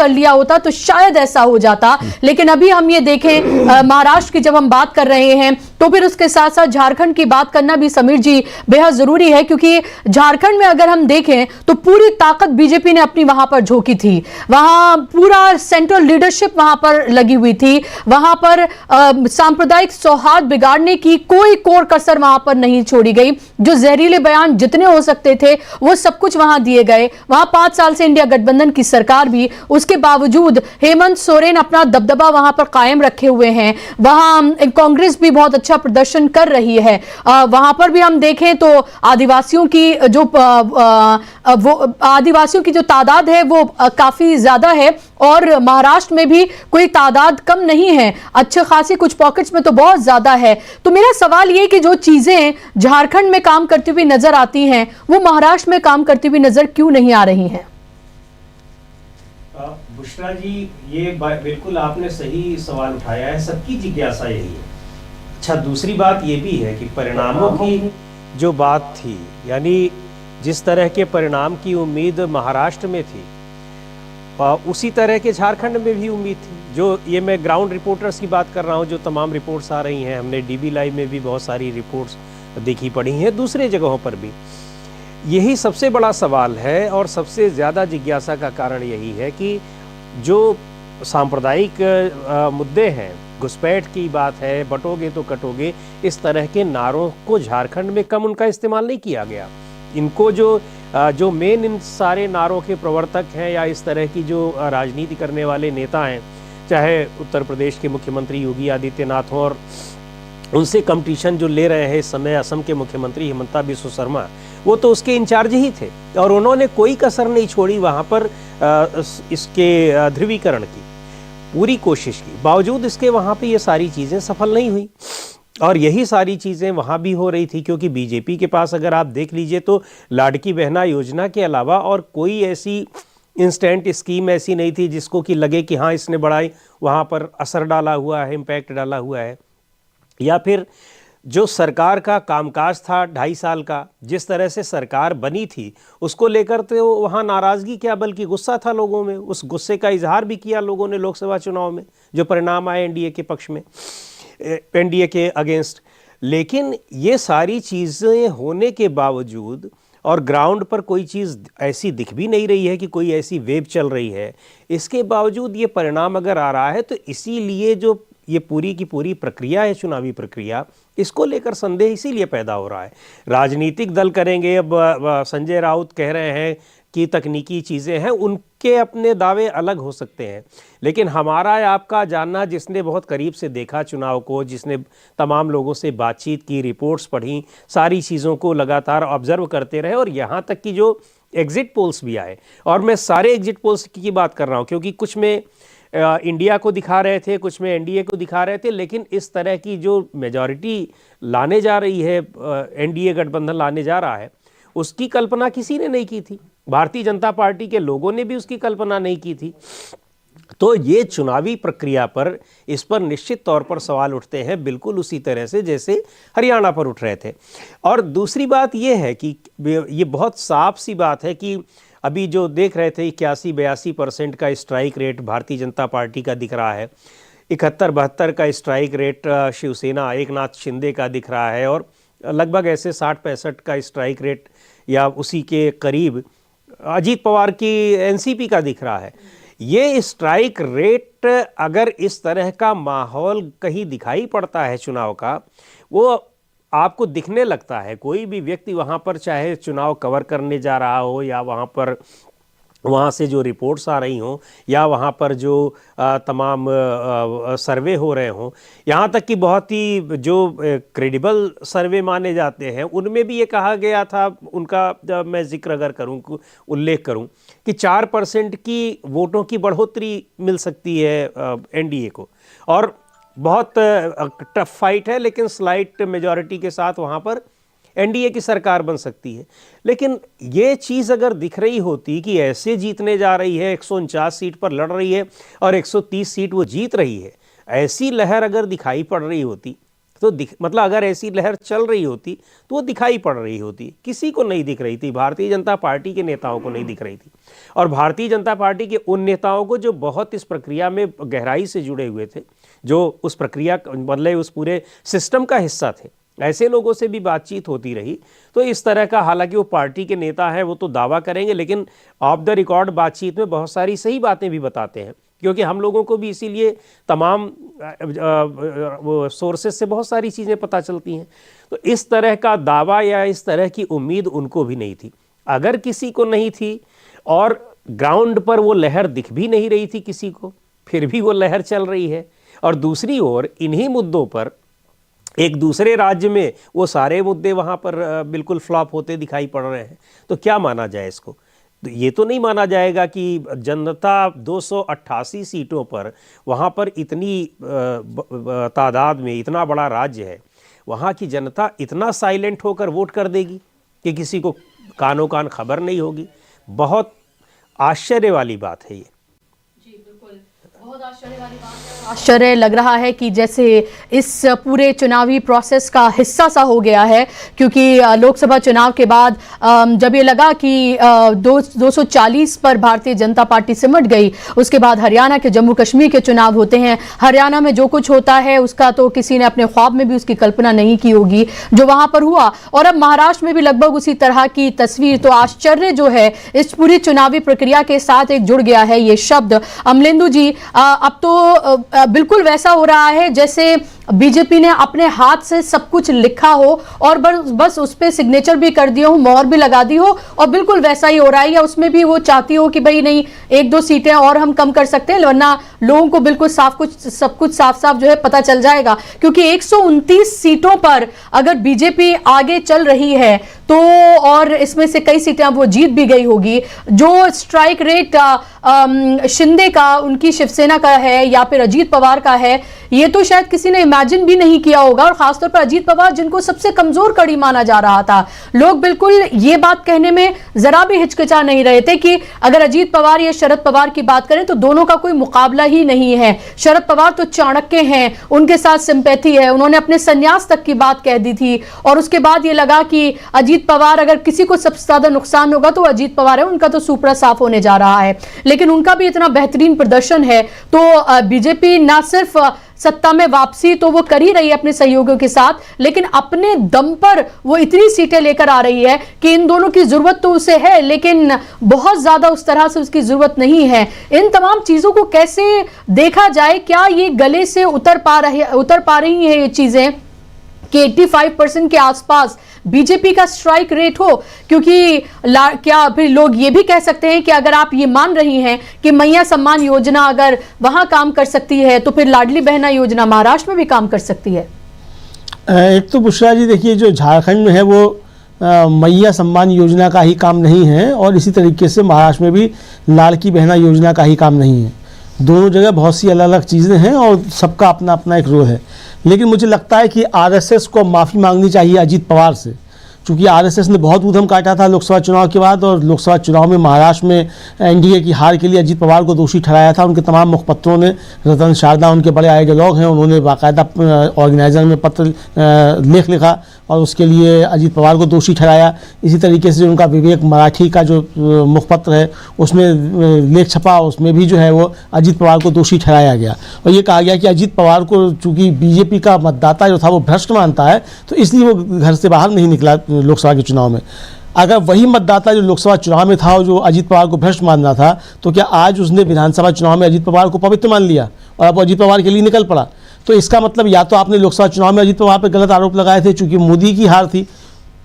कर लिया होता तो शायद ऐसा हो जाता। लेकिन अभी हम ये देखें, महाराष्ट्र की जब हम बात कर रहे हैं तो फिर उसके साथ साथ झारखंड की बात करना भी समीर जी बेहद जरूरी है, क्योंकि झारखंड में अगर हम देखें तो पूरी ताकत बीजेपी ने अपनी वहां पर झोंकी थी। वहां पूरा सेंट्रल लीडरशिप वहां पर लगी हुई थी। वहां पर सांप्रदायिक सौहार्द बिगाड़ने की कोई कोर कसर वहां पर नहीं छोड़ी गई। जो जहरीले बयान जितने हो सकते थे वो सब कुछ वहां दिए गए। वहां 5 साल से इंडिया गठबंधन की सरकार भी, उसके बावजूद हेमंत सोरेन अपना दबदबा वहां पर कायम रखे हुए हैं। वहां कांग्रेस भी बहुत अच्छा प्रदर्शन कर रही है। वहां पर भी हम देखें तो आदिवासियों की जो तादाद है वो काफी ज्यादा है, और महाराष्ट्र में भी कोई तादाद कम नहीं है, अच्छे खासी कुछ पॉकेट्स में तो बहुत ज्यादा है। तो मेरा सवाल ये कि जो चीजें झारखंड में काम करती हुई नजर आती हैं वो महाराष्ट्र में काम करती हुई नजर क्यों नहीं आ रही हैं? बुशरा जी, ये बिल्कुल आपने सही सवाल उठाया है, सबकी जिज्ञासा यही है। अच्छा, दूसरी बात ये भी है कि परिणामों की जो बात थी, यानी जिस तरह के परिणाम की उम्मीद महाराष्ट्र में थी उसी तरह के झारखंड में भी उम्मीद थी। जो ये मैं ग्राउंड रिपोर्टर्स की बात कर रहा हूँ, जो तमाम रिपोर्ट्स आ रही हैं, हमने डीबी लाइव में भी बहुत सारी रिपोर्ट्स देखी पड़ी हैं, दूसरे जगहों पर भी यही सबसे बड़ा सवाल है। और सबसे ज़्यादा जिज्ञासा का कारण यही है कि जो सांप्रदायिक मुद्दे हैं, घुसपैठ की बात है, बटोगे तो कटोगे, इस तरह के नारों को झारखंड में कम उनका इस्तेमाल नहीं किया गया। इनको जो मेन इन सारे नारों के प्रवर्तक हैं या इस तरह की जो राजनीति करने वाले नेता हैं, चाहे उत्तर प्रदेश के मुख्यमंत्री योगी आदित्यनाथ हो और उनसे कंपटीशन जो ले रहे हैं इस समय असम के मुख्यमंत्री हिमंता बिस्वा शर्मा, वो तो उसके इंचार्ज ही थे और उन्होंने कोई कसर नहीं छोड़ी वहाँ पर इसके ध्रुवीकरण की पूरी कोशिश की। बावजूद इसके वहाँ पे ये सारी चीज़ें सफल नहीं हुई और यही सारी चीज़ें वहाँ भी हो रही थी, क्योंकि बीजेपी के पास अगर आप देख लीजिए तो लाड़की बहना योजना के अलावा और कोई ऐसी इंस्टेंट स्कीम ऐसी नहीं थी जिसको कि लगे कि हाँ इसने बड़ा वहाँ पर असर डाला हुआ है, इम्पैक्ट डाला हुआ है। या फिर जो सरकार का कामकाज था 2.5 साल का, जिस तरह से सरकार बनी थी उसको लेकर तो वहाँ नाराज़गी क्या बल्कि गुस्सा था लोगों में। उस गुस्से का इजहार भी किया लोगों ने लोकसभा चुनाव में जो परिणाम आए एनडीए के पक्ष में, एनडीए के अगेंस्ट। लेकिन ये सारी चीज़ें होने के बावजूद और ग्राउंड पर कोई चीज़ ऐसी दिख भी नहीं रही है कि कोई ऐसी वेव चल रही है, इसके बावजूद ये परिणाम अगर आ रहा है तो इसीलिए जो ये पूरी की पूरी प्रक्रिया है, चुनावी प्रक्रिया, इसको लेकर संदेह इसीलिए पैदा हो रहा है। राजनीतिक दल करेंगे, अब संजय राउत कह रहे हैं कि तकनीकी चीज़ें हैं, उनके अपने दावे अलग हो सकते हैं, लेकिन हमारा या आपका जानना, जिसने बहुत करीब से देखा चुनाव को, जिसने तमाम लोगों से बातचीत की, रिपोर्ट्स पढ़ी, सारी चीज़ों को लगातार ऑब्जर्व करते रहे और यहाँ तक कि जो एग्ज़िट पोल्स भी आए, और मैं सारे एग्ज़िट पोल्स की बात कर रहा हूँ क्योंकि कुछ में इंडिया को दिखा रहे थे, कुछ में एनडीए को दिखा रहे थे, लेकिन इस तरह की जो मेजॉरिटी लाने जा रही है, एनडीए गठबंधन लाने जा रहा है, उसकी कल्पना किसी ने नहीं की थी। भारतीय जनता पार्टी के लोगों ने भी उसकी कल्पना नहीं की थी। तो ये चुनावी प्रक्रिया पर, इस पर निश्चित तौर पर सवाल उठते हैं, बिल्कुल उसी तरह से जैसे हरियाणा पर उठ रहे थे। और दूसरी बात ये है कि ये बहुत साफ सी बात है कि अभी जो देख रहे थे 81-82% का strike rate Bharatiya Janata party का दिख रहा है, 71-72 का स्ट्राइक रेट शिवसेना एकनाथ शिंदे का दिख रहा है, और लगभग ऐसे 60-65 का स्ट्राइक रेट या उसी के करीब अजीत पवार की एनसीपी का दिख रहा है। ये स्ट्राइक रेट अगर इस तरह का माहौल कहीं दिखाई पड़ता है चुनाव का, वो आपको दिखने लगता है, कोई भी व्यक्ति वहाँ पर चाहे चुनाव कवर करने जा रहा हो या वहाँ से जो रिपोर्ट्स आ रही हों या वहाँ पर जो तमाम सर्वे हो रहे हों, यहाँ तक कि बहुत ही जो क्रेडिबल सर्वे माने जाते हैं उनमें भी ये कहा गया था, उनका मैं जिक्र अगर करूँ, उल्लेख करूँ कि 4% की वोटों की बढ़ोतरी मिल सकती है एनडीए को, और बहुत टफ फाइट है, लेकिन स्लाइट मेजॉरिटी के साथ वहाँ पर एनडीए की सरकार बन सकती है। लेकिन ये चीज़ अगर दिख रही होती कि ऐसे जीतने जा रही है, 149 सीट पर लड़ रही है और 130 सीट वो जीत रही है, ऐसी लहर अगर दिखाई पड़ रही होती तो मतलब अगर ऐसी लहर चल रही होती तो वो दिखाई पड़ रही होती, किसी को नहीं दिख रही थी, भारतीय जनता पार्टी के नेताओं को नहीं दिख रही थी। और भारतीय जनता पार्टी के उन नेताओं को जो बहुत इस प्रक्रिया में गहराई से जुड़े हुए थे, जो उस प्रक्रिया मतलब उस पूरे सिस्टम का हिस्सा थे, ऐसे लोगों से भी बातचीत होती रही। तो इस तरह का, हालांकि वो पार्टी के नेता हैं, वो तो दावा करेंगे, लेकिन ऑफ द रिकॉर्ड बातचीत में बहुत सारी सही बातें भी बताते हैं, क्योंकि हम लोगों को भी इसीलिए तमाम वो सोर्सेस से बहुत सारी चीज़ें पता चलती हैं। तो इस तरह का दावा या इस तरह की उम्मीद उनको भी नहीं थी। अगर किसी को नहीं थी और ग्राउंड पर वो लहर दिख भी नहीं रही थी किसी को, फिर भी वो लहर चल रही है। और दूसरी ओर इन्हीं मुद्दों पर एक दूसरे राज्य में वो सारे मुद्दे वहाँ पर बिल्कुल फ्लॉप होते दिखाई पड़ रहे हैं। तो क्या माना जाए इसको? तो ये तो नहीं माना जाएगा कि जनता 288 सीटों पर, वहाँ पर इतनी तादाद में इतना बड़ा राज्य है, वहाँ की जनता इतना साइलेंट होकर वोट कर देगी कि किसी को कानो कान खबर नहीं होगी। बहुत आश्चर्य वाली बात है ये। बहुत आश्चर्य वाली बात है। आश्चर्य लग रहा है कि जैसे इस पूरे चुनावी प्रोसेस का हिस्सा सा हो गया है, क्योंकि लोकसभा चुनाव के बाद जब ये लगा कि 240 पर भारतीय जनता पार्टी सिमट गई, उसके बाद हरियाणा के, जम्मू कश्मीर के चुनाव होते हैं। हरियाणा में जो कुछ होता है उसका तो किसी ने अपने ख्वाब में भी उसकी कल्पना नहीं की होगी जो वहां पर हुआ, और अब महाराष्ट्र में भी लगभग उसी तरह की तस्वीर। तो आश्चर्य जो है इस पूरी चुनावी प्रक्रिया के साथ एक जुड़ गया है ये शब्द। अमलेंदु जी, अब तो बिल्कुल वैसा हो रहा है जैसे बीजेपी ने अपने हाथ से सब कुछ लिखा हो और बस उस पर सिग्नेचर भी कर दिया हो, मोहर भी लगा दी हो, और बिल्कुल वैसा ही हो रहा है। या उसमें भी वो चाहती हो कि भाई नहीं, 1-2 सीटें और हम कम कर सकते हैं, वरना लोगों को बिल्कुल सब कुछ साफ साफ जो है पता चल जाएगा। क्योंकि 129 सीटों पर अगर बीजेपी आगे चल रही है तो, और इसमें से कई सीटें अब वो जीत भी गई होगी। जो स्ट्राइक रेट शिंदे का, उनकी शिवसेना का है या फिर अजीत पवार का है, ये तो शायद किसी ने इमेजिन भी नहीं किया होगा। और खासतौर पर अजीत पवार, जिनको सबसे कमजोर कड़ी माना जा रहा था, लोग बिल्कुल ये बात कहने में जरा भी हिचकिचा नहीं रहे थे कि अगर अजीत पवार या शरद पवार की बात करें तो दोनों का कोई मुकाबला ही नहीं है। शरद पवार तो चाणक्य हैं, उनके साथ सिंपैथी है, उन्होंने अपने संन्यास तक की बात कह दी थी। और उसके बाद ये लगा कि अजीत पवार, अगर किसी को सबसे ज्यादा नुकसान होगा तो अजीत पवार है, उनका तो सुपड़ा साफ होने जा रहा है। लेकिन उनका भी इतना बेहतरीन प्रदर्शन है, तो बीजेपी ना सिर्फ सत्ता में वापसी तो वो कर ही रही है अपने सहयोगियों के साथ, लेकिन अपने दम पर वो इतनी सीटें लेकर आ रही है कि इन दोनों की जरूरत तो उसे है, लेकिन बहुत ज्यादा उस तरह से उसकी जरूरत नहीं है। इन तमाम चीजों को कैसे देखा जाए? क्या ये गले से उतर पा रही है ये चीजें कि 85% के आसपास बीजेपी का स्ट्राइक रेट हो? क्योंकि क्या फिर लोग ये भी कह सकते हैं कि अगर आप ये मान रही हैं कि मैया सम्मान योजना अगर वहां काम कर सकती है तो फिर लाडली बहना योजना महाराष्ट्र में भी काम कर सकती है? एक तो बुशरा जी देखिए, जो झारखंड में है वो मैया सम्मान योजना का ही काम नहीं है, और इसी तरीके से महाराष्ट्र में भी लाड़की बहना योजना का ही काम नहीं है। दोनों जगह बहुत सी अलग अलग चीज़ें हैं और सबका अपना अपना एक रोल है। लेकिन मुझे लगता है कि आरएसएस को माफ़ी मांगनी चाहिए अजीत पवार से, क्योंकि आरएसएस ने बहुत ऊधम काटा था लोकसभा चुनाव के बाद, और लोकसभा चुनाव में महाराष्ट्र में एनडीए की हार के लिए अजीत पवार को दोषी ठहराया था। उनके तमाम मुखपत्रों ने, रतन शारदा उनके बड़े आइडियोलॉग हैं, उन्होंने बाकायदा ऑर्गेनाइजर में पत्र लेख लिखा और उसके लिए अजीत पवार को दोषी ठहराया। इसी तरीके से उनका विवेक मराठी का जो मुखपत्र है उसमें लेख छपा, उसमें भी जो है वो अजीत पवार को दोषी ठहराया गया, और ये कहा गया कि अजीत पवार को चूँकि बीजेपी का मतदाता जो था वो भ्रष्ट मानता है, तो इसलिए वो घर से बाहर नहीं निकला लोकसभा के चुनाव में। अगर वही मतदाता जो लोकसभा चुनाव में था और जो अजीत पवार को भ्रष्ट मानना था, तो क्या आज उसने विधानसभा चुनाव में अजीत पवार को पवित्र मान लिया और अब अजीत पवार के लिए निकल पड़ा? तो इसका मतलब या तो आपने लोकसभा चुनाव में अजीत पवार पर गलत आरोप लगाए थे चूंकि मोदी की हार थी,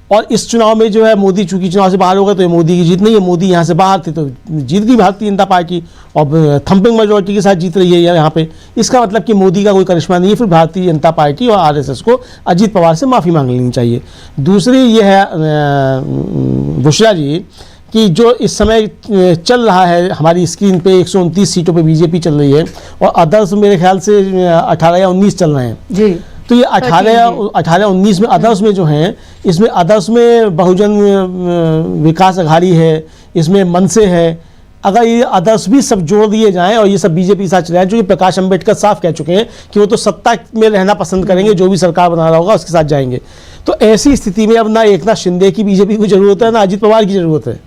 और इस चुनाव में जो है मोदी चूंकि चुनाव से बाहर हो गए तो ये मोदी की जीत नहीं है, मोदी यहाँ से बाहर थे तो जीत गई भारतीय जनता पार्टी और थंपिंग मेजोरिटी के साथ जीत रही है यहाँ पे। इसका मतलब कि मोदी का कोई करिश्मा नहीं है। फिर भारतीय जनता पार्टी और आरएसएस को अजीत पवार से माफ़ी मांग लेनी चाहिए। दूसरी ये है बुशरा जी कि जो इस समय चल रहा है हमारी स्क्रीन पे 129 सीटों पे बीजेपी चल रही है और अदर्स मेरे ख्याल से 18 या 19 चल रहे हैं जी। तो ये 18-19 में अदर्स में जो हैं, इसमें अदर्स में बहुजन विकास अघाड़ी है, इसमें मनसे है। अगर ये अदर्स भी सब जोड़ दिए जाएं और ये सब बीजेपी के साथ चले जाएं, जो कि प्रकाश अंबेडकर साफ कह चुके हैं कि वो तो सत्ता में रहना पसंद करेंगे, जो भी सरकार बना रहा होगा उसके साथ जाएंगे। तो ऐसी स्थिति में अब ना एकनाथ शिंदे की बीजेपी को जरूरत है ना अजीत पवार की जरूरत है।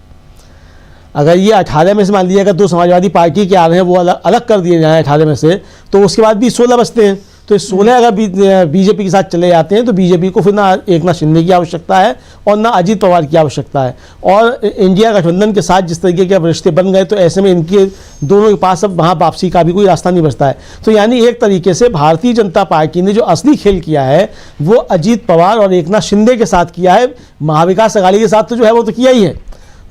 अगर ये 18 में से मान लिया अगर 2 समाजवादी पार्टी के आ रहे हैं वो अलग अलग कर दिए जाएँ 18 में से, तो उसके बाद भी 16 बचते हैं। तो 16 अगर बीजेपी के साथ चले जाते हैं तो बीजेपी को फिर ना एकनाथ शिंदे की आवश्यकता है और ना अजीत पवार की आवश्यकता है। और इंडिया गठबंधन के साथ जिस तरीके के अब रिश्ते बन गए तो ऐसे में इनके दोनों के पास अब वहाँ वापसी का भी कोई रास्ता नहीं बचता है। तो यानी एक तरीके से भारतीय जनता पार्टी ने जो असली खेल किया है वो अजीत पवार और एकनाथ शिंदे के साथ किया है। महाविकास अघाड़ी के साथ तो जो है वो तो किया ही है।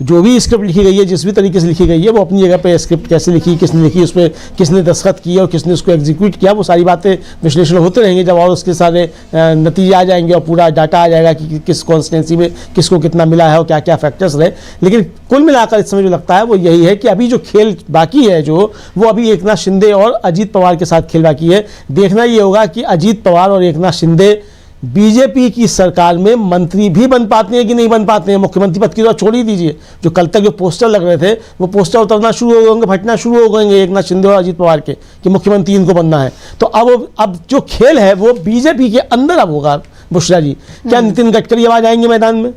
जो भी स्क्रिप्ट लिखी गई है, जिस भी तरीके से लिखी गई है, वो अपनी जगह पे स्क्रिप्ट कैसे लिखी, किसने लिखी, उस पर किसने दस्तखत किए और किसने उसको एग्जीक्यूट किया, वो सारी बातें विश्लेषण होते रहेंगे जब और उसके सारे नतीजे आ जाएंगे और पूरा डाटा आ जाएगा कि किस कॉन्स्टिट्यूंसी में किसको कितना मिला है और क्या क्या फैक्टर्स रहे। लेकिन कुल मिलाकर इस समय जो लगता है वो यही है कि अभी जो खेल बाकी है जो वो अभी एकनाथ शिंदे और अजीत पवार के साथ खेल बाकी है। देखना ये होगा कि अजीत पवार और एकनाथ शिंदे बीजेपी की सरकार में मंत्री भी बन पाते हैं कि नहीं बन पाते हैं। मुख्यमंत्री पद की तो छोड़ ही दीजिए, जो कल तक जो पोस्टर लग रहे थे वो पोस्टर उतरना शुरू हो गए, फटना शुरू हो गए एकनाथ शिंदे और अजीत पवार के कि मुख्यमंत्री इनको बनना है। तो अब जो खेल है वो बीजेपी के अंदर अब होगा। बुशरा जी, क्या नितिन गडकरी अब आ जाएंगे मैदान में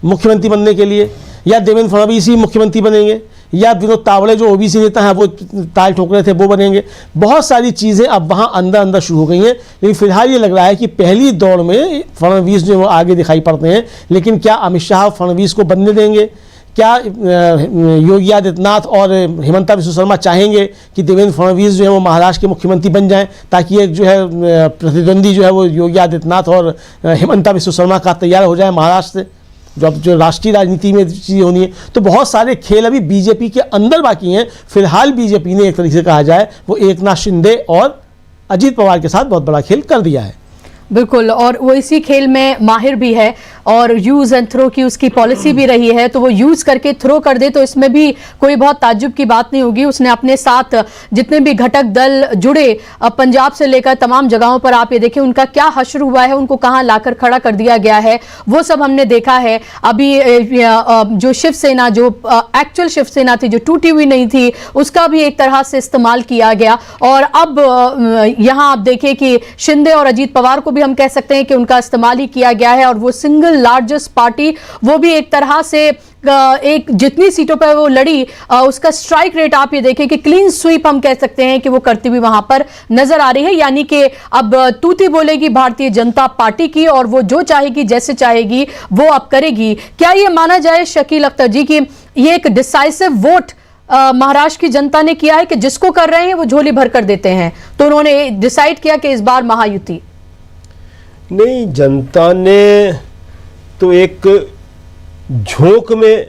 मुख्यमंत्री बनने के लिए, या देवेंद्र फडणवीस ही मुख्यमंत्री बनेंगे, या विनोद तावड़े जो ओबीसी नेता हैं वो ताल ठोक रहे थे वो बनेंगे। बहुत सारी चीज़ें अब वहाँ अंदर अंदर शुरू हो गई हैं। लेकिन फिलहाल ये लग रहा है कि पहली दौड़ में फडणवीस जो आगे दिखाई पड़ते हैं। लेकिन क्या अमित शाह फडणवीस को बनने देंगे? क्या योगी आदित्यनाथ और हेमंता बिस्वा शर्मा चाहेंगे कि देवेंद्र फडणवीस जो है वो महाराष्ट्र के मुख्यमंत्री बन जाएं, ताकि एक जो है प्रतिद्वंदी जो है वो योगी आदित्यनाथ और हेमंता बिस्वा शर्मा का तैयार हो जाए महाराष्ट्र से, जो राष्ट्रीय राजनीति में चीज़ होनी है। तो बहुत सारे खेल अभी बीजेपी के अंदर बाकी हैं। फिलहाल बीजेपी ने एक तरीके से कहा जाए वो एकनाथ शिंदे और अजीत पवार के साथ बहुत बड़ा खेल कर दिया है। बिल्कुल, और वो इसी खेल में माहिर भी है और यूज एंड थ्रो की उसकी पॉलिसी भी रही है। तो वो यूज करके थ्रो कर दे तो इसमें भी कोई बहुत ताज्जुब की बात नहीं होगी। उसने अपने साथ जितने भी घटक दल जुड़े पंजाब से लेकर तमाम जगहों पर आप ये देखें उनका क्या हश्र हुआ है, उनको कहाँ लाकर खड़ा कर दिया गया है, वो सब हमने देखा है। अभी जो शिवसेना जो एक्चुअल शिवसेना थी जो टूटी हुई नहीं थी उसका भी एक तरह से इस्तेमाल किया गया। और अब यहाँ आप देखें कि शिंदे और अजीत पवार को हम कह सकते हैं कि उनका इस्तेमाल ही किया गया है। और वो सिंगल लार्जेस्ट पार्टी वो भी एक तरह से एक जितनी सीटों पर वो लड़ी उसका स्ट्राइक रेट आप ये देखें कि क्लीन स्वीप हम कह सकते हैं कि वो करती हुई वहां पर नजर आ रही है। यानी कि अब तूती बोलेगी भारतीय जनता पार्टी की और वो जो चाहेगी जैसे चाहेगी वो अब करेगी। क्या ये माना जाए शकील अख्तर जी कि ये एक डिसाइसिव वोट महाराष्ट्र की जनता ने किया है कि जिसको कर रहे हैं वो झोली भर कर देते हैं, तो उन्होंने डिसाइड किया कि इस बार महायुति? नहीं, जनता ने तो एक झोंक में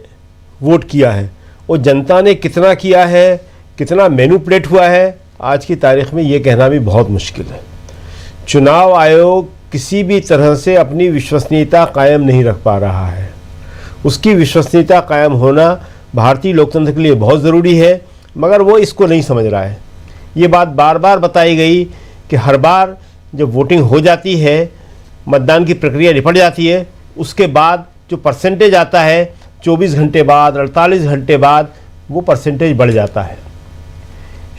वोट किया है और जनता ने कितना किया है, कितना मैनिपुलेट हुआ है, आज की तारीख में ये कहना भी बहुत मुश्किल है। चुनाव आयोग किसी भी तरह से अपनी विश्वसनीयता कायम नहीं रख पा रहा है। उसकी विश्वसनीयता कायम होना भारतीय लोकतंत्र के लिए बहुत ज़रूरी है, मगर वो इसको नहीं समझ रहा है। ये बात बार बार बताई गई कि हर बार जब वोटिंग हो जाती है, मतदान की प्रक्रिया निपट जाती है, उसके बाद जो परसेंटेज आता है 24 घंटे बाद 48 घंटे बाद वो परसेंटेज बढ़ जाता है।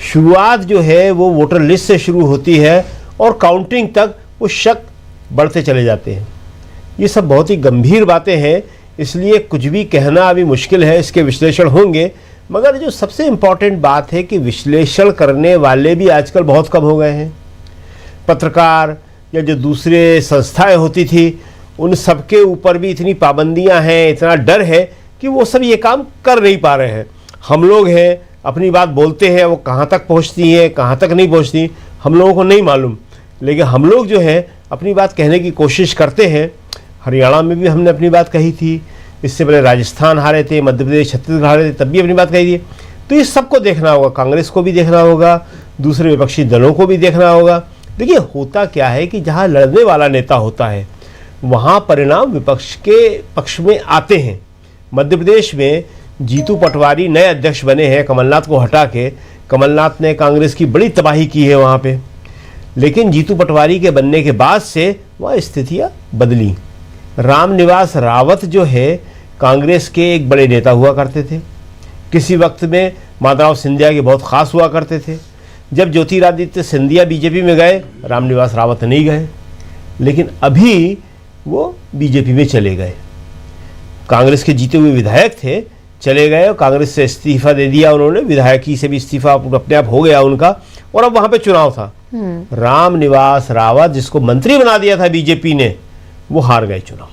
शुरुआत जो है वो वोटर लिस्ट से शुरू होती है और काउंटिंग तक वो शक बढ़ते चले जाते हैं। ये सब बहुत ही गंभीर बातें हैं, इसलिए कुछ भी कहना अभी मुश्किल है। इसके विश्लेषण होंगे, मगर जो सबसे इम्पॉर्टेंट बात है कि विश्लेषण करने वाले भी आजकल बहुत कम हो गए हैं। पत्रकार या जो दूसरे संस्थाएं होती थी उन सब के ऊपर भी इतनी पाबंदियां हैं, इतना डर है कि वो सब ये काम कर नहीं पा रहे हैं। हम लोग हैं, अपनी बात बोलते हैं, वो कहाँ तक पहुँचती हैं कहाँ तक नहीं पहुँचती हम लोगों को नहीं मालूम, लेकिन हम लोग जो है अपनी बात कहने की कोशिश करते हैं। हरियाणा में भी हमने अपनी बात कही थी, इससे पहले राजस्थान हारे थे, मध्य प्रदेश छत्तीसगढ़ हारे थे, तब भी अपनी बात कही थी। तो इस सबको देखना होगा, कांग्रेस को भी देखना होगा, दूसरे विपक्षी दलों को भी देखना होगा। देखिए होता क्या है कि जहाँ लड़ने वाला नेता होता है वहाँ परिणाम विपक्ष के पक्ष में आते हैं। मध्य प्रदेश में जीतू पटवारी नए अध्यक्ष बने हैं, कमलनाथ को हटा के। कमलनाथ ने कांग्रेस की बड़ी तबाही की है वहाँ पे, लेकिन जीतू पटवारी के बनने के बाद से वहाँ स्थितियाँ बदली। रामनिवास रावत जो है कांग्रेस के एक बड़े नेता हुआ करते थे, किसी वक्त में माधवराव सिंधिया के बहुत खास हुआ करते थे। जब ज्योतिरादित्य सिंधिया बीजेपी में गए, रामनिवास रावत नहीं गए, लेकिन अभी वो बीजेपी में चले गए। कांग्रेस के जीते हुए विधायक थे, चले गए और कांग्रेस से इस्तीफा दे दिया उन्होंने, विधायकी से भी इस्तीफा अपने आप हो गया उनका, और अब वहां पे चुनाव था। रामनिवास रावत जिसको मंत्री बना दिया था बीजेपी ने, वो हार गए चुनाव।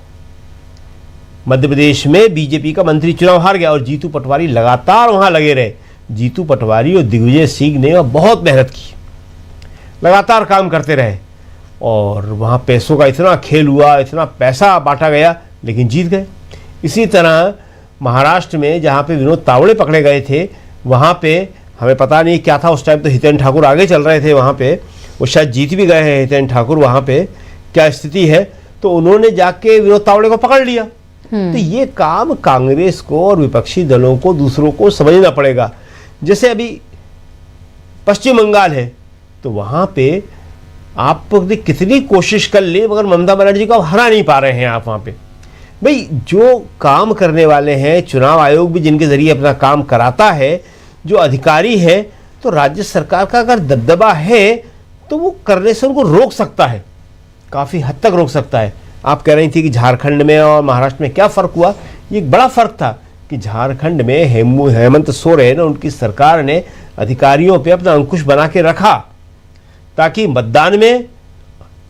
मध्य प्रदेश में बीजेपी का मंत्री चुनाव हार गया और जीतू पटवारी लगातार वहां लगे रहे। जीतू पटवारी और दिग्विजय सिंह ने बहुत मेहनत की, लगातार काम करते रहे और वहां पैसों का इतना खेल हुआ, इतना पैसा बांटा गया, लेकिन जीत गए। इसी तरह महाराष्ट्र में जहाँ पे विनोद तावड़े पकड़े गए थे, वहाँ पे हमें पता नहीं क्या था उस टाइम, तो हितेन ठाकुर आगे चल रहे थे वहाँ पे, वो शायद जीत भी गए हैं हितेन ठाकुर, वहाँ पे क्या स्थिति है, तो उन्होंने जाके विनोद तावड़े को पकड़ लिया। तो ये काम कांग्रेस को और विपक्षी दलों को, दूसरों को समझना पड़ेगा। जैसे अभी पश्चिम बंगाल है, तो वहाँ पे आप कितनी कोशिश कर ले मगर ममता बनर्जी को हरा नहीं पा रहे हैं आप वहाँ पे। भाई जो काम करने वाले हैं, चुनाव आयोग भी जिनके जरिए अपना काम कराता है, जो अधिकारी है, तो राज्य सरकार का अगर दबदबा है तो वो करने से उनको रोक सकता है, काफ़ी हद तक रोक सकता है। आप कह रही थी कि झारखंड में और महाराष्ट्र में क्या फ़र्क हुआ, ये एक बड़ा फ़र्क था कि झारखंड में हेमंत सोरेन, उनकी सरकार ने अधिकारियों पे अपना अंकुश बना के रखा, ताकि मतदान में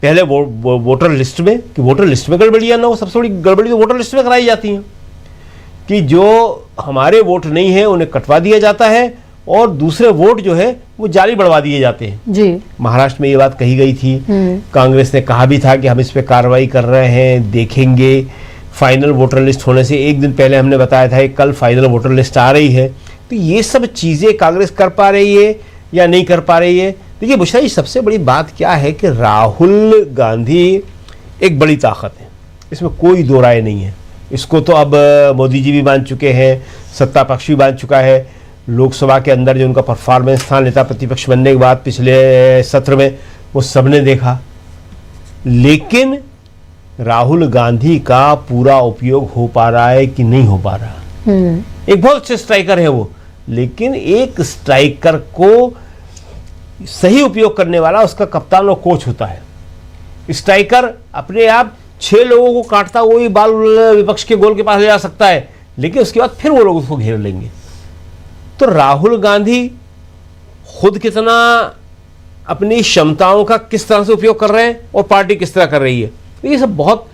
पहले वोटर लिस्ट में, कि वोटर लिस्ट में गड़बड़ियाँ ना हो। सबसे बड़ी गड़बड़ी तो वोटर लिस्ट में कराई जाती हैं कि जो हमारे वोट नहीं है उन्हें कटवा दिया जाता है और दूसरे वोट जो है वो जाली बढ़वा दिए जाते हैं जी। महाराष्ट्र में ये बात कही गई थी। कांग्रेस ने कहा भी था कि हम इस पे कार्रवाई कर रहे हैं, देखेंगे। फाइनल वोटर लिस्ट होने से एक दिन पहले हमने बताया था कि कल फाइनल वोटर लिस्ट आ रही है। तो ये सब चीज़ें कांग्रेस कर पा रही है या नहीं कर पा रही है। देखिए बुशरा जी, सबसे बड़ी बात क्या है कि राहुल गांधी एक बड़ी ताकत है, इसमें कोई दो राय नहीं है। इसको तो अब मोदी जी भी मान चुके हैं, सत्ता पक्ष भी मान चुका है। लोकसभा के अंदर जो उनका परफॉर्मेंस था नेता प्रतिपक्ष बनने के बाद पिछले सत्र में, वो सबने देखा। लेकिन राहुल गांधी का पूरा उपयोग हो पा रहा है कि नहीं हो पा रहा। एक बहुत अच्छे स्ट्राइकर है वो, लेकिन एक स्ट्राइकर को सही उपयोग करने वाला उसका कप्तान और कोच होता है। स्ट्राइकर अपने आप 6 लोगों को काटता हुआ ही बाल विपक्ष के गोल के पास ले जा सकता है, लेकिन उसके बाद फिर वो लोग उसको घेर लेंगे। तो राहुल गांधी खुद कितना अपनी क्षमताओं का किस तरह से उपयोग कर रहे हैं और पार्टी किस तरह कर रही है, ये सब बहुत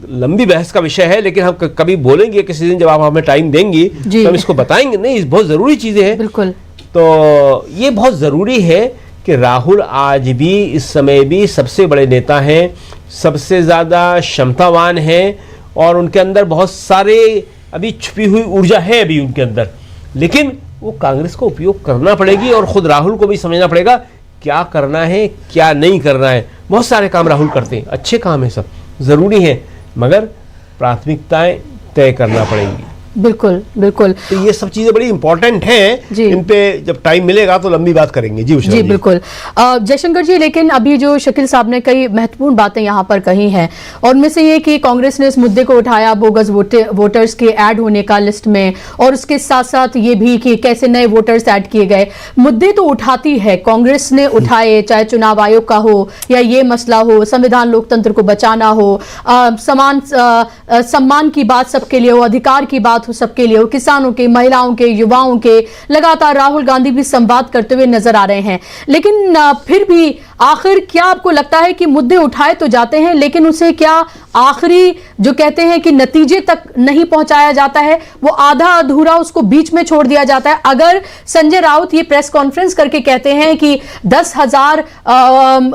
लंबी बहस का विषय है। लेकिन हम कभी बोलेंगे किसी दिन, जब आप हमें टाइम देंगी तो हम इसको बताएंगे। नहीं, बहुत जरूरी चीजें हैं। बिल्कुल। तो ये बहुत जरूरी है कि राहुल आज भी, इस समय भी सबसे बड़े नेता हैं, सबसे ज़्यादा क्षमतावान हैं और उनके अंदर बहुत सारे अभी छुपी हुई ऊर्जा है अभी उनके अंदर। लेकिन वो कांग्रेस को उपयोग करना पड़ेगी और खुद राहुल को भी समझना पड़ेगा क्या करना है क्या नहीं करना है। बहुत सारे काम राहुल करते हैं, अच्छे काम है, सब ज़रूरी है, मगर प्राथमिकताएं तय करना पड़ेंगी। बिल्कुल बिल्कुल। तो ये सब चीजें बड़ी इंपॉर्टेंट हैं, इन पे जब टाइम मिलेगा तो लंबी बात करेंगे। जी बिल्कुल जयशंकर जी, लेकिन अभी जो शकील साहब ने कई महत्वपूर्ण बातें यहाँ पर कही हैं, और उनमें से ये कि कांग्रेस ने इस मुद्दे को उठाया बोगस वोटर्स के ऐड होने का लिस्ट में, और उसके साथ साथ ये भी कि कैसे नए वोटर्स ऐड किए गए। मुद्दे तो उठाती है कांग्रेस ने उठाए, चाहे चुनाव आयोग का हो या ये मसला हो, संविधान लोकतंत्र को बचाना हो, सम्मान की बात सबके लिए हो, अधिकार की बात हो सबके लिए हो, किसानों के, महिलाओं के, युवाओं के। लगातार राहुल गांधी भी संवाद करते हुए नजर आ रहे हैं। लेकिन फिर भी आखिर क्या आपको लगता है कि मुद्दे उठाए तो जाते हैं, लेकिन उसे क्या आखिरी जो कहते हैं कि नतीजे तक नहीं पहुंचाया जाता है, वो आधा अधूरा उसको बीच में छोड़ दिया जाता है? अगर संजय राउत ये प्रेस कॉन्फ्रेंस करके कहते हैं कि 10,000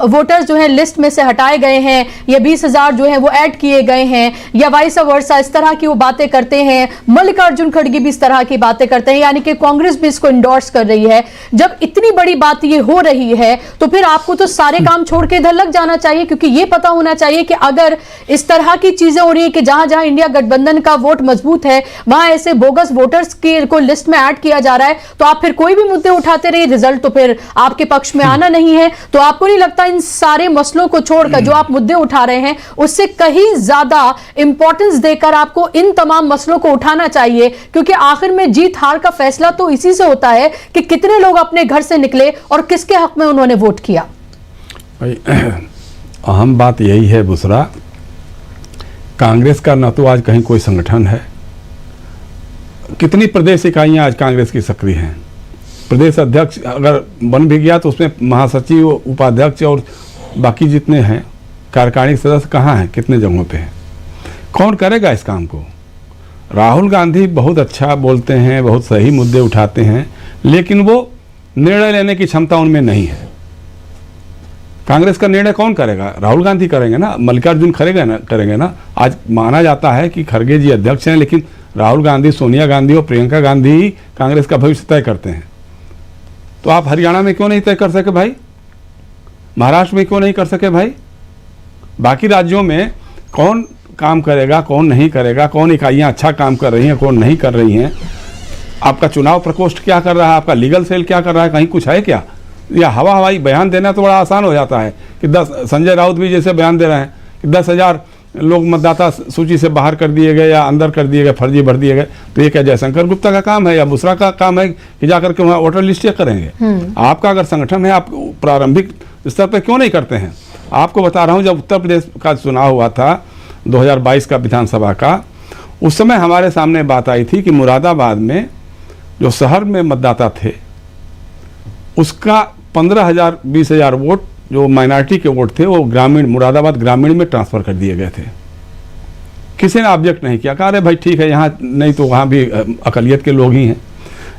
वोटर्स जो हैं लिस्ट में से हटाए गए हैं या 20,000 जो हैं वो ऐड किए गए हैं, या वाइस वर्सा, इस तरह की वो बातें करते हैं, मल्लिकार्जुन खड़गे भी इस तरह की बातें करते हैं, यानी कि कांग्रेस भी इसको इंडोर्स कर रही है। जब इतनी बड़ी बात ये हो रही है तो फिर आपको तो सारे काम छोड़ के इधर लग जाना चाहिए, क्योंकि ये पता होना चाहिए कि अगर इस तरह की चीजें हो रही है कि जहां जहां इंडिया गठबंधन का वोट मजबूत है वहां ऐसे बोगस वोटर्स को लिस्ट में ऐड किया जा रहा है, तो आप फिर कोई भी मुद्दे उठाते रहिए, रिजल्ट तो फिर आपके पक्ष में आना नहीं है। तो आपको नहीं लगता इन सारे मसलों को छोड़कर जो आप मुद्दे उठा रहे हैं उससे कहीं ज्यादा इंपॉर्टेंस देकर आपको इन तमाम मसलों को उठाना चाहिए? क्योंकि आखिर में जीत हार का फैसला तो इसी से होता है कि कितने लोग अपने घर से निकले और किसके हक में उन्होंने वोट किया। अहम बात यही है बुसरा, कांग्रेस का न तो आज कहीं कोई संगठन है, कितनी प्रदेश इकाइयां आज कांग्रेस की सक्रिय हैं? प्रदेश अध्यक्ष अगर बन भी गया तो उसमें महासचिव, उपाध्यक्ष और बाकी जितने हैं कार्यकारिणी सदस्य कहाँ हैं, कितने जगहों पे हैं? कौन करेगा इस काम को? राहुल गांधी बहुत अच्छा बोलते हैं, बहुत सही मुद्दे उठाते हैं, लेकिन वो निर्णय लेने की क्षमता उनमें नहीं है। कांग्रेस का निर्णय कौन करेगा? राहुल गांधी करेंगे ना, मल्लिकार्जुन करेंगे ना। आज माना जाता है कि खड़गे जी अध्यक्ष हैं, लेकिन राहुल गांधी, सोनिया गांधी और प्रियंका गांधी ही कांग्रेस का भविष्य तय करते हैं। तो आप हरियाणा में क्यों नहीं तय कर सके भाई? महाराष्ट्र में क्यों नहीं कर सके भाई? बाकी राज्यों में कौन काम करेगा, कौन नहीं करेगा, कौन इकाइयां अच्छा काम कर रही हैं, कौन नहीं कर रही हैं? आपका चुनाव प्रकोष्ठ क्या कर रहा है, आपका लीगल सेल क्या कर रहा है? कहीं कुछ है क्या? या हवाई बयान देना तो बड़ा आसान हो जाता है कि 10 संजय राउत भी जैसे बयान दे रहे हैं कि 10,000 लोग मतदाता सूची से बाहर कर दिए गए या अंदर कर दिए गए, फर्जी भर दिए गए। तो ये क्या जयशंकर गुप्ता का काम है या बुसरा का काम है कि जाकर के वहाँ वोटर लिस्ट चेक करेंगे? आपका अगर संगठन है, आप प्रारंभिक स्तर पर क्यों नहीं करते हैं? आपको बता रहा हूँ, जब उत्तर प्रदेश का चुनाव हुआ था 2022 का विधानसभा का, उस समय हमारे सामने बात आई थी कि मुरादाबाद में जो शहर में मतदाता थे उसका 15,000 20,000 वोट जो माइनॉरिटी के वोट थे वो ग्रामीण, मुरादाबाद ग्रामीण में ट्रांसफ़र कर दिए गए थे। किसी ने ऑब्जेक्ट नहीं किया, कहा अरे भाई ठीक है, यहाँ नहीं तो वहाँ भी अकलियत के लोग ही हैं।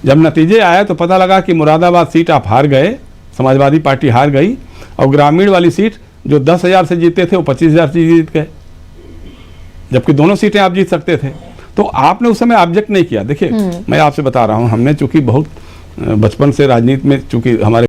जब नतीजे आए तो पता लगा कि मुरादाबाद सीट आप हार गए, समाजवादी पार्टी हार गई, और ग्रामीण वाली सीट जो 10,000 से जीते थे वो 25,000 से जीत गए, जबकि दोनों सीटें आप जीत सकते थे। तो आपने उस समय ऑब्जेक्ट नहीं किया। देखिए मैं आपसे बता रहा हूँ, हमने चूंकि बहुत बचपन से राजनीति में, चूंकि हमारे